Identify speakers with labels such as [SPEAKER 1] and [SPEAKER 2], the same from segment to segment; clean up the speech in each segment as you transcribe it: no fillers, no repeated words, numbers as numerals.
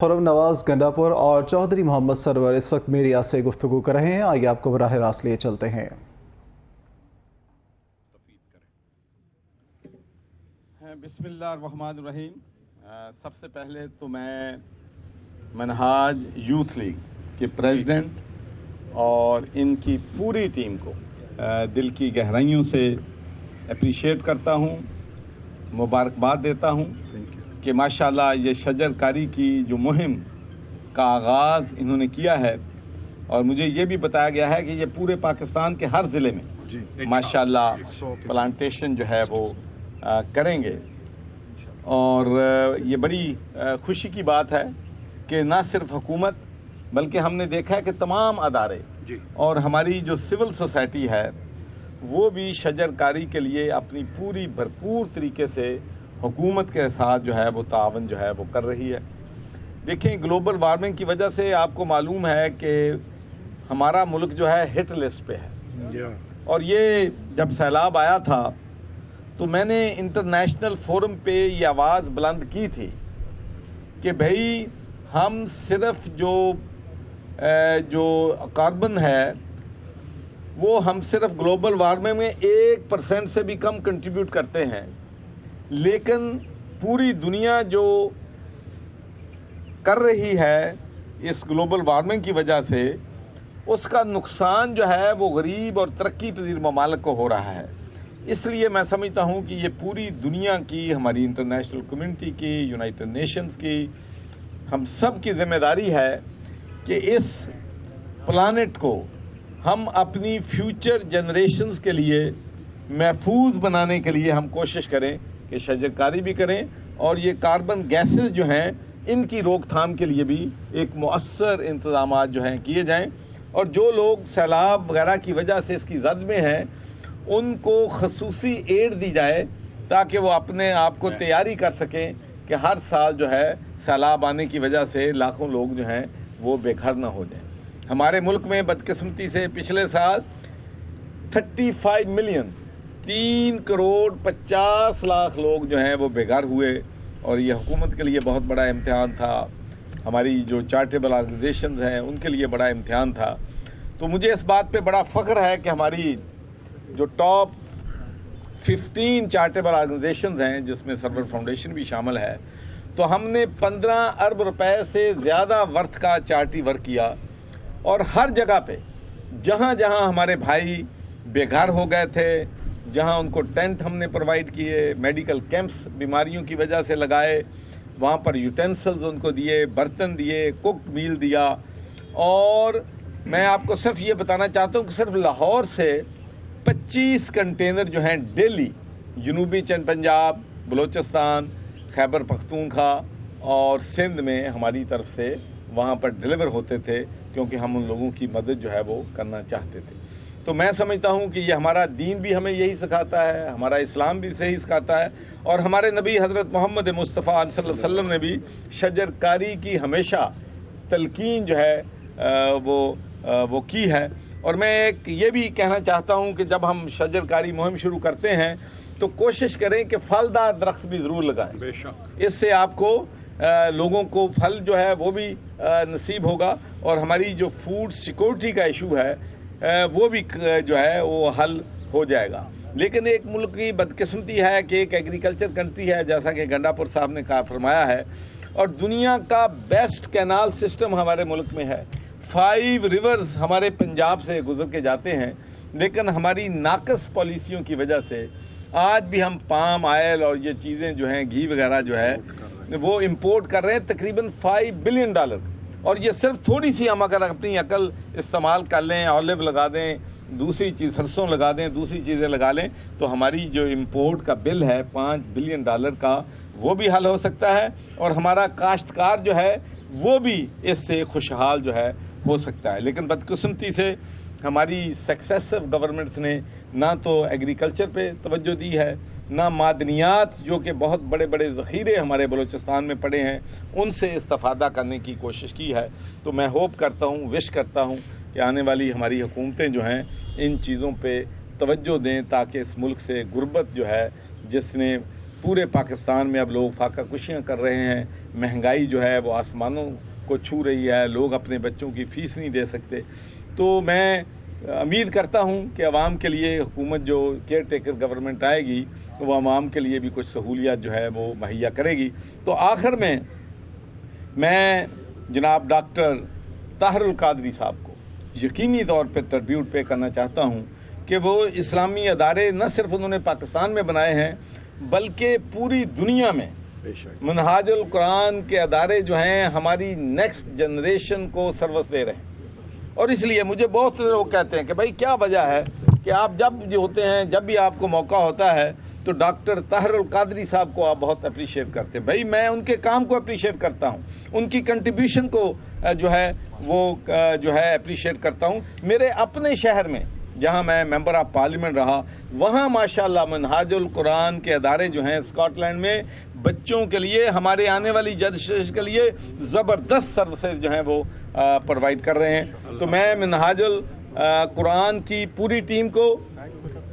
[SPEAKER 1] खुर्रम नवाज गंडापुर और चौधरी मोहम्मद सरवर इस वक्त मीडिया से गुफ्तगू कर रहे हैं। आइए आपको बराह रास्त लिए चलते हैं।
[SPEAKER 2] बिस्मिल्लाहिर्रहमानिर्रहीम। सबसे पहले तो मैं मनहाज यूथ लीग के प्रेसिडेंट और इनकी पूरी टीम को दिल की गहराइयों से अप्रिशिएट करता हूँ, मुबारकबाद देता हूँ कि माशाल्लाह ये शजरकारी की जो मुहिम का आगाज़ इन्होंने किया है, और मुझे ये भी बताया गया है कि ये पूरे पाकिस्तान के हर ज़िले में माशाल्लाह प्लांटेशन जो है वो करेंगे। और ये बड़ी खुशी की बात है कि ना सिर्फ हुकूमत बल्कि हमने देखा है कि तमाम अदारे और हमारी जो सिविल सोसाइटी है वो भी शजरकारी के लिए अपनी पूरी भरपूर तरीके से हुकूमत के साथ जो है वो तावन जो है वो कर रही है। देखें, ग्लोबल वार्मिंग की वजह से आपको मालूम है कि हमारा मुल्क जो है हिट लिस्ट पे है, और ये जब सैलाब आया था तो मैंने इंटरनेशनल फोरम पे ये आवाज़ बुलंद की थी कि भाई हम सिर्फ जो कार्बन है वो हम सिर्फ ग्लोबल वार्मिंग में 1% से भी कम कंट्रीब्यूट करते हैं, लेकिन पूरी दुनिया जो कर रही है इस ग्लोबल वार्मिंग की वजह से उसका नुकसान जो है वो गरीब और तरक्की पजीर ममालिक को हो रहा है। इसलिए मैं समझता हूँ कि ये पूरी दुनिया की, हमारी इंटरनेशनल कम्युनिटी की, यूनाइटेड नेशंस की, हम सब की जिम्मेदारी है कि इस प्लानेट को हम अपनी फ्यूचर जनरेशन्स के लिए महफूज बनाने के लिए हम कोशिश करें कि शजरकारी भी करें, और ये कार्बन गैसेस जो हैं इनकी रोकथाम के लिए भी एक मुअस्सर इंतजाम जो हैं किए जाएं, और जो लोग सैलाब वगैरह की वजह से इसकी जद में हैं उनको खसूसी एड दी जाए ताकि वो अपने आप को तैयारी कर सकें कि हर साल जो है सैलाब आने की वजह से लाखों लोग जो हैं वो बेघर ना हो जाएं। हमारे मुल्क में बदकिस्मती से पिछले साल 35 मिलियन 3 करोड़ 50 लाख लोग जो हैं वो बेघर हुए, और ये हुकूमत के लिए बहुत बड़ा इम्तिहान था, हमारी जो चैरिटेबल ऑर्गेनाइजेशंस हैं उनके लिए बड़ा इम्तिहान था। तो मुझे इस बात पे बड़ा फ़ख्र है कि हमारी जो टॉप 15 चैरिटेबल ऑर्गेनाइजेशंस हैं जिसमें सरवर फाउंडेशन भी शामिल है, तो हमने 15 अरब रुपए से ज़्यादा वर्थ का चैरिटी वर्क किया, और हर जगह पे जहाँ जहाँ हमारे भाई बेघर हो गए थे, जहाँ उनको टेंट हमने प्रोवाइड किए, मेडिकल कैंप्स बीमारियों की वजह से लगाए, वहाँ पर यूटेंसिल्स उनको दिए, बर्तन दिए, कुक्ड मील दिया। और मैं आपको सिर्फ ये बताना चाहता हूँ कि सिर्फ लाहौर से 25 कंटेनर जो हैं डेली जनूबी चंद पंजाब, बलोचिस्तान, खैबर पख्तूनख्वा और सिंध में हमारी तरफ से वहाँ पर डिलीवर होते थे, क्योंकि हम उन लोगों की मदद जो है वो करना चाहते थे। तो मैं समझता हूँ कि ये हमारा दीन भी हमें यही सिखाता है, हमारा इस्लाम भी सही सिखाता है, और हमारे नबी हज़रत मोहम्मद मुस्तफ़ा सल्लल्लाहु अलैहि वसल्लम ने भी शजरकारी की हमेशा तलकीन जो है वो की है। और मैं एक ये भी कहना चाहता हूँ कि जब हम शजरकारी मुहिम शुरू करते हैं तो कोशिश करें कि फलदार दरख्त भी ज़रूर लगाएं। बेशक इससे आपको लोगों को फल जो है वो भी नसीब होगा, और हमारी जो फूड सिक्योरिटी का इशू है वो भी जो है वो हल हो जाएगा। लेकिन एक मुल्क की बदकिस्मती है कि एक एग्रीकल्चर कंट्री है, जैसा कि गंडापुर साहब ने कहा फरमाया है, और दुनिया का बेस्ट कैनाल सिस्टम हमारे मुल्क में है। 5 रिवर्स हमारे पंजाब से गुजर के जाते हैं, लेकिन हमारी नाकस पॉलिसियों की वजह से आज भी हम पाम ऑयल और ये चीज़ें जो हैं, घी वगैरह जो है वो इंपोर्ट कर रहे हैं तकरीबन $5 बिलियन। और ये सिर्फ थोड़ी सी हम अगर अपनी अकल इस्तेमाल कर लें, ऑलिव लगा दें, दूसरी चीज़ सरसों लगा दें, दूसरी चीज़ें लगा लें, तो हमारी जो इंपोर्ट का बिल है $5 बिलियन का वो भी हल हो सकता है, और हमारा काश्तकार जो है वो भी इससे खुशहाल जो है हो सकता है। लेकिन बदकिस्मती से हमारी सक्सेसिव गवर्नमेंट्स ने ना तो एग्रीकल्चर पे तवज्जो दी है, ना मादनियात जो कि बहुत बड़े बड़े ज़ख़ीरे हमारे बलूचिस्तान में पड़े हैं उनसे इस्तिफ़ादा करने की कोशिश की है। तो मैं होप करता हूँ, विश करता हूँ कि आने वाली हमारी हुकूमतें जो हैं इन चीज़ों पे तवज्जो दें, ताकि इस मुल्क से गुर्बत जो है, जिसने पूरे पाकिस्तान में अब लोग फाका कुशियाँ कर रहे हैं, महंगाई जो है वो आसमानों को छू रही है, लोग अपने बच्चों की फ़ीस नहीं दे सकते। तो मैं उम्मीद करता हूँ कि आवाम के लिए हुकूमत जो केयर टेकर गवर्नमेंट आएगी तो वो आवाम के लिए भी कुछ सहूलियत जो है वो मुहैया करेगी। तो आखिर में मैं जनाब डॉक्टर ताहिरुल कादरी साहब को यकीनी तौर पे ट्रिब्यूट पे करना चाहता हूँ कि वो इस्लामी अदारे न सिर्फ उन्होंने पाकिस्तान में बनाए हैं बल्कि पूरी दुनिया में मनहाजुल कुरान के अदारे जो हैं हमारी नेक्स्ट जनरेशन को सर्विस दे रहे हैं। और इसलिए मुझे बहुत से लोग कहते हैं कि भाई क्या वजह है कि आप जब जो होते हैं, जब भी आपको मौका होता है तो डॉक्टर ताहिरुल कादरी साहब को आप बहुत अप्रिशिएट करते हैं। भाई मैं उनके काम को अप्रिशिएट करता हूँ, उनकी कंट्रीब्यूशन को जो है वो जो है अप्रिशिएट करता हूँ। मेरे अपने शहर में जहाँ मैं मेंबर ऑफ पार्लियामेंट रहा, वहाँ माशाल्लाह मनहाजुल कुरान के अदारे जो हैं स्कॉटलैंड में बच्चों के लिए, हमारे आने वाली जनरेशन के लिए ज़बरदस्त सर्विसेज जो हैं वो प्रोवाइड कर रहे हैं। तो मैं मनहाजुल कुरान की पूरी टीम को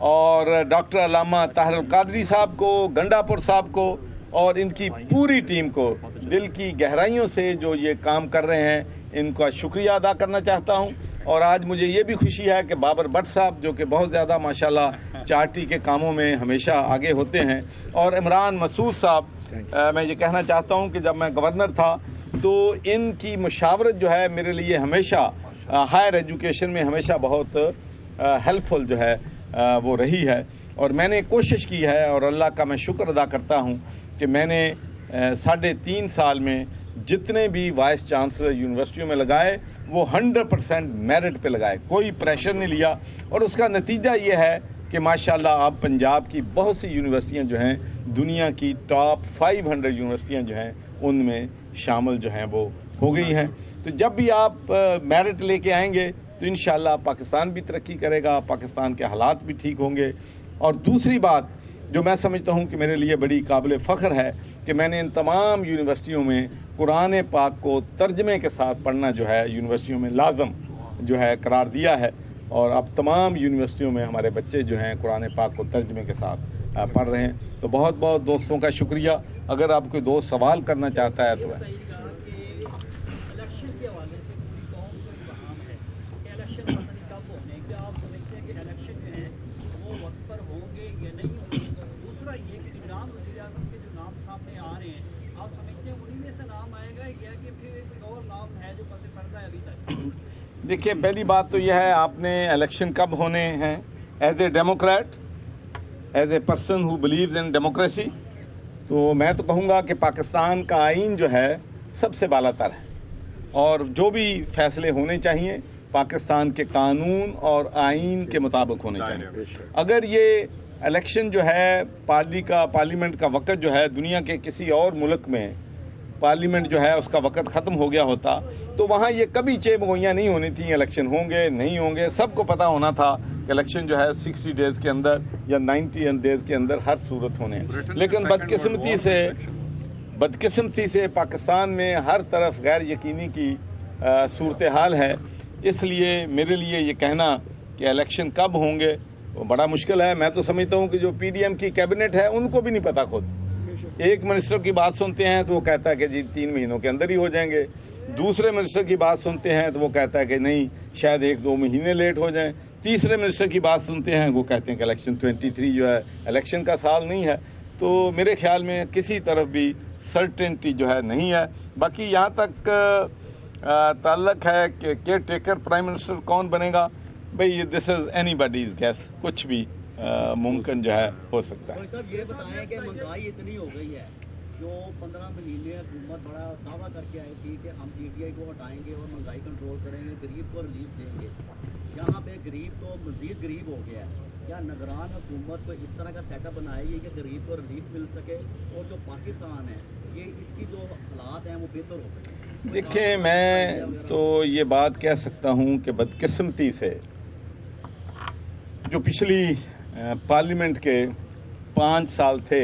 [SPEAKER 2] और डॉक्टर अल्लामा ताहिरुल कादरी साहब को, गंडापुर साहब को और इनकी पूरी टीम को दिल की गहराइयों से जो ये काम कर रहे हैं इनका शुक्रिया अदा करना चाहता हूँ। और आज मुझे ये भी खुशी है कि बाबर भट्ट साहब जो कि बहुत ज़्यादा माशाल्लाह चार्टी के कामों में हमेशा आगे होते हैं, और इमरान मसूद साहब, मैं ये कहना चाहता हूँ कि जब मैं गवर्नर था तो इनकी मुशावरत जो है मेरे लिए हमेशा हायर एजुकेशन में हमेशा बहुत हेल्पफुल जो है वो रही है। और मैंने कोशिश की है और अल्लाह का मैं शुक्र अदा करता हूँ कि मैंने 3.5 साल में जितने भी वाइस चांसलर यूनिवर्सिटियों में लगाए वो 100% मेरिट पे लगाए, कोई प्रेशर नहीं लिया। और उसका नतीजा ये है कि माशाल्लाह अब पंजाब की बहुत सी यूनिवर्सिटियाँ जो हैं दुनिया की टॉप 500 यूनिवर्सिटियाँ जो हैं उनमें शामिल जो हैं वो हो गई हैं। तो जब भी आप मेरिट लेके आएंगे तो इंशाल्लाह पाकिस्तान भी तरक्की करेगा, पाकिस्तान के हालात भी ठीक होंगे। और दूसरी बात जो मैं समझता हूँ कि मेरे लिए बड़ी काबिल फ़ख्र है कि मैंने इन तमाम यूनिवर्सिटियों में कुरान पाक को तर्जमे के साथ पढ़ना जो है यूनिवर्सिटियों में लाजम जो है करार दिया है। और अब तमाम यूनिवर्सिटियों में हमारे बच्चे जो हैं कुरान पाक को तर्जमे के साथ पढ़ रहे हैं। तो बहुत बहुत दोस्तों का शुक्रिया। अगर आप कोई दोस्त सवाल करना चाहता है तो देखिए, पहली बात तो यह है, आपने इलेक्शन कब होने हैं। As a democrat, as a person who believes in democracy, तो मैं तो कहूँगा कि पाकिस्तान का आइन जो है सबसे बालातर है और जो भी फैसले होने चाहिए पाकिस्तान के कानून और आइन के मुताबिक होने चाहिए। अगर ये इलेक्शन जो है पार्लियामेंट का वक़्त जो है दुनिया के किसी और मुल्क में पार्लियामेंट जो है उसका वक़्त ख़त्म हो गया होता तो वहाँ ये कभी चेमगोइयाँ नहीं होनी थी, इलेक्शन होंगे नहीं होंगे, सबको पता होना था कि इलेक्शन जो है 60 डेज़ के अंदर या 90 डेज़ के अंदर हर सूरत होने हैं। लेकिन बदकिस्मती से पाकिस्तान में हर तरफ गैर यकीनी की सूरत हाल है। इसलिए मेरे लिए ये कहना कि इलेक्शन कब होंगे वो बड़ा मुश्किल है। मैं तो समझता हूँ कि जो PDM की कैबिनेट है उनको भी नहीं पता खुद। एक मिनिस्टर की बात सुनते हैं तो वो कहता है कि जी 3 महीनों के अंदर ही हो जाएंगे, दूसरे मिनिस्टर की बात सुनते हैं तो वो कहता है कि नहीं शायद 1-2 महीने लेट हो जाएं, तीसरे मिनिस्टर की बात सुनते हैं वो कहते हैं कि इलेक्शन 23 जो है इलेक्शन का साल नहीं है। तो मेरे ख्याल में किसी तरफ भी सर्टेनिटी जो है नहीं है। बाकी यहाँ तक ताल्लुक है कि केयर टेकर प्राइम मिनिस्टर कौन बनेगा, भाई दिस इज़ एनीबॉडीज़ गैस, कुछ भी मुमकिन जो है हो सकता है।
[SPEAKER 3] सर ये बताएं कि महंगाई इतनी हो गई है, जो 15 महीने हुकूमत बड़ा दावा करके आई थी कि हम PTI को हटाएंगे और महंगाई कंट्रोल करेंगे, गरीब को रिलीफ देंगे। यहाँ पे गरीब तो मज़ीद गरीब हो गया है। क्या निगरान हुकूमत को इस तरह का सेटअप बनाएगी कि गरीब को रिलीफ मिल सके और जो पाकिस्तान है ये इसकी जो हालात हैं वो बेहतर हो सके?
[SPEAKER 2] देखिए, मैं तो ये बात कह सकता हूँ कि बदकिस्मती से जो पिछली पार्लियामेंट के 5 साल थे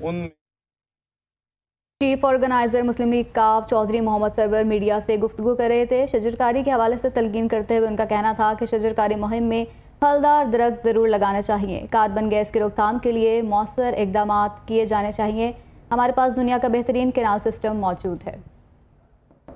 [SPEAKER 2] उन
[SPEAKER 4] चीफ ऑर्गेनाइजर मुस्लिम लीग काफ चौधरी मोहम्मद सरवर मीडिया से गुफ्तगू कर रहे थे। शजरकारी के हवाले से तलकीन करते हुए उनका कहना था कि शजरकारी मुहिम में پھلدار درخت ضرور لگانے چاہیے۔ کاربن گیس کی روک تھام کے لیے مؤثر اقدامات کیے جانے چاہیے۔ ہمارے پاس دنیا کا بہترین کینال سسٹم موجود ہے۔